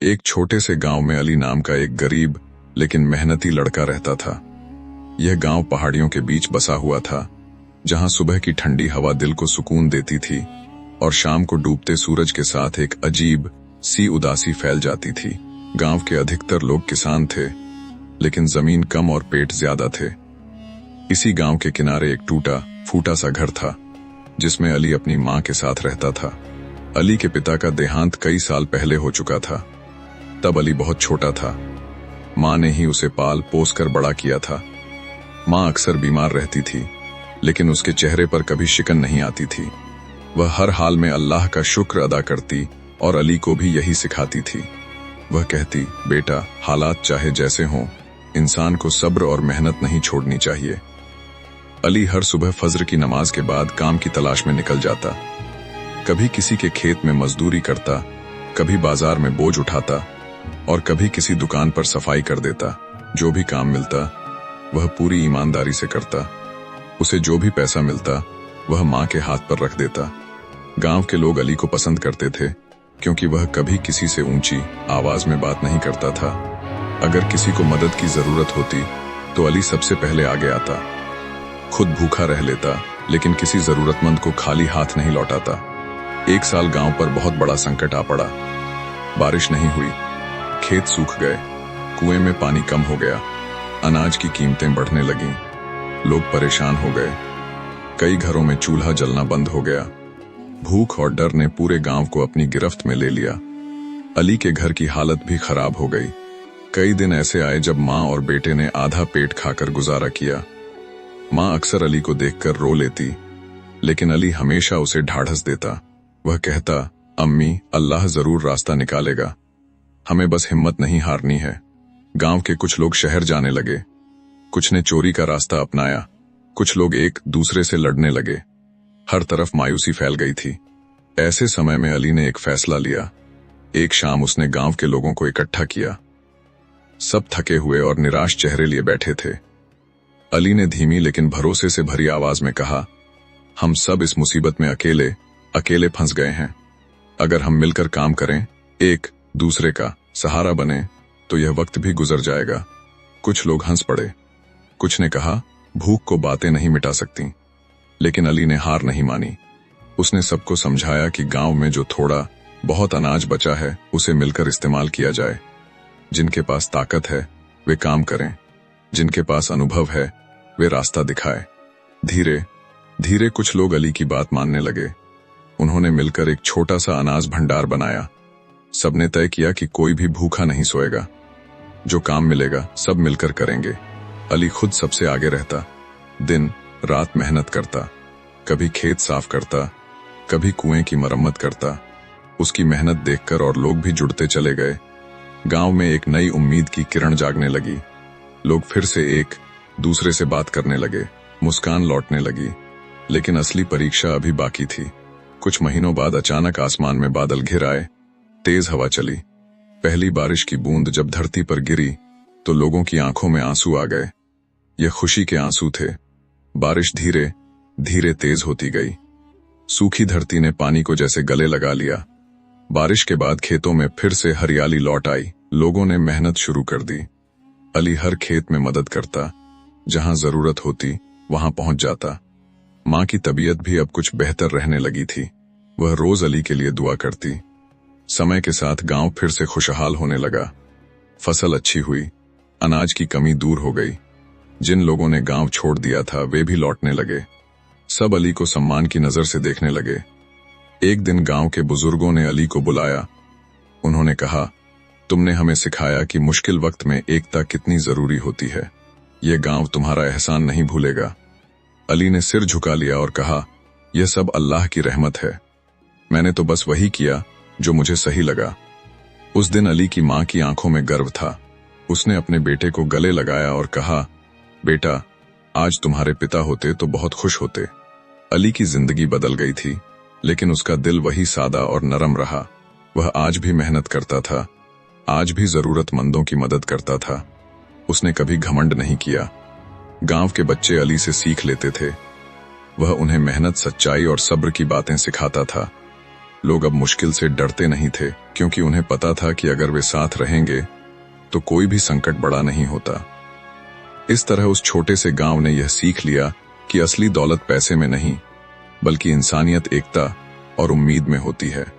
एक छोटे से गांव में अली नाम का एक गरीब लेकिन मेहनती लड़का रहता था। यह गांव पहाड़ियों के बीच बसा हुआ था, जहां सुबह की ठंडी हवा दिल को सुकून देती थी और शाम को डूबते सूरज के साथ एक अजीब सी उदासी फैल जाती थी। गांव के अधिकतर लोग किसान थे, लेकिन जमीन कम और पेट ज्यादा थे। इसी गांव के किनारे एक टूटा फूटा सा घर था, जिसमें अली अपनी मां के साथ रहता था। अली के पिता का देहांत कई साल पहले हो चुका था। तब अली बहुत छोटा था। मां ने ही उसे पाल पोस कर बड़ा किया था। मां अक्सर बीमार रहती थी, लेकिन उसके चेहरे पर कभी शिकन नहीं आती थी। वह हर हाल में अल्लाह का शुक्र अदा करती और अली को भी यही सिखाती थी। वह कहती, बेटा, हालात चाहे जैसे हों, इंसान को सब्र और मेहनत नहीं छोड़नी चाहिए। अली हर सुबह फज्र की नमाज के बाद काम की तलाश में निकल जाता। कभी किसी के खेत में मजदूरी करता, कभी बाजार में बोझ उठाता और कभी किसी दुकान पर सफाई कर देता। जो भी काम मिलता वह पूरी ईमानदारी से करता। उसे जो भी पैसा मिलता वह मां के हाथ पर रख देता। गांव के लोग अली को पसंद करते थे, क्योंकि वह कभी किसी से ऊंची आवाज में बात नहीं करता था। अगर किसी को मदद की जरूरत होती तो अली सबसे पहले आगे आता। खुद भूखा रह लेता, लेकिन किसी जरूरतमंद को खाली हाथ नहीं लौटाता। एक साल गांव पर बहुत बड़ा संकट आ पड़ा। बारिश नहीं हुई, खेत सूख गए, कुएं में पानी कम हो गया, अनाज की कीमतें बढ़ने लगीं, लोग परेशान हो गए। कई घरों में चूल्हा जलना बंद हो गया। भूख और डर ने पूरे गांव को अपनी गिरफ्त में ले लिया। अली के घर की हालत भी खराब हो गई। कई दिन ऐसे आए जब मां और बेटे ने आधा पेट खाकर गुजारा किया। मां अक्सर अली को देखकर रो लेती, लेकिन अली हमेशा उसे ढाढ़स देता। वह कहता, अम्मी, अल्लाह जरूर रास्ता निकालेगा, हमें बस हिम्मत नहीं हारनी है। गांव के कुछ लोग शहर जाने लगे, कुछ ने चोरी का रास्ता अपनाया, कुछ लोग एक दूसरे से लड़ने लगे। हर तरफ मायूसी फैल गई थी। ऐसे समय में अली ने एक फैसला लिया। एक शाम उसने गांव के लोगों को इकट्ठा किया। सब थके हुए और निराश चेहरे लिए बैठे थे। अली ने धीमी लेकिन भरोसे से भरी आवाज में कहा, हम सब इस मुसीबत में अकेले फंस गए हैं। अगर हम मिलकर काम करें, एक दूसरे का सहारा बने, तो यह वक्त भी गुजर जाएगा। कुछ लोग हंस पड़े, कुछ ने कहा, भूख को बातें नहीं मिटा सकती। लेकिन अली ने हार नहीं मानी। उसने सबको समझाया कि गांव में जो थोड़ा बहुत अनाज बचा है उसे मिलकर इस्तेमाल किया जाए। जिनके पास ताकत है वे काम करें, जिनके पास अनुभव है वे रास्ता दिखाए। धीरे धीरे कुछ लोग अली की बात मानने लगे। उन्होंने मिलकर एक छोटा सा अनाज भंडार बनाया। सबने तय किया कि कोई भी भूखा नहीं सोएगा। जो काम मिलेगा सब मिलकर करेंगे। अली खुद सबसे आगे रहता, दिन रात मेहनत करता, कभी खेत साफ करता, कभी कुएं की मरम्मत करता। उसकी मेहनत देखकर और लोग भी जुड़ते चले गए। गांव में एक नई उम्मीद की किरण जागने लगी। लोग फिर से एक दूसरे से बात करने लगे, मुस्कान लौटने लगी। लेकिन असली परीक्षा अभी बाकी थी। कुछ महीनों बाद अचानक आसमान में बादल घिर आए। तेज हवा चली। पहली बारिश की बूंद जब धरती पर गिरी तो लोगों की आंखों में आंसू आ गए। ये खुशी के आंसू थे। बारिश धीरे धीरे तेज होती गई। सूखी धरती ने पानी को जैसे गले लगा लिया। बारिश के बाद खेतों में फिर से हरियाली लौट आई। लोगों ने मेहनत शुरू कर दी। अली हर खेत में मदद करता, जहां जरूरत होती वहां पहुंच जाता। मां की तबीयत भी अब कुछ बेहतर रहने लगी थी। वह रोज अली के लिए दुआ करती। समय के साथ गांव फिर से खुशहाल होने लगा। फसल अच्छी हुई, अनाज की कमी दूर हो गई। जिन लोगों ने गांव छोड़ दिया था वे भी लौटने लगे। सब अली को सम्मान की नजर से देखने लगे। एक दिन गांव के बुजुर्गों ने अली को बुलाया। उन्होंने कहा, तुमने हमें सिखाया कि मुश्किल वक्त में एकता कितनी जरूरी होती है। यह गांव तुम्हारा एहसान नहीं भूलेगा। अली ने सिर झुका लिया और कहा, यह सब अल्लाह की रहमत है। मैंने तो बस वही किया जो मुझे सही लगा। उस दिन अली की मां की आंखों में गर्व था। उसने अपने बेटे को गले लगाया और कहा, बेटा, आज तुम्हारे पिता होते तो बहुत खुश होते। अली की जिंदगी बदल गई थी, लेकिन उसका दिल वही सादा और नरम रहा। वह आज भी मेहनत करता था, आज भी जरूरतमंदों की मदद करता था। उसने कभी घमंड नहीं किया। गांव के बच्चे अली से सीख लेते थे। वह उन्हें मेहनत, सच्चाई और सब्र की बातें सिखाता था। लोग अब मुश्किल से डरते नहीं थे, क्योंकि उन्हें पता था कि अगर वे साथ रहेंगे तो कोई भी संकट बड़ा नहीं होता। इस तरह उस छोटे से गांव ने यह सीख लिया कि असली दौलत पैसे में नहीं, बल्कि इंसानियत, एकता और उम्मीद में होती है।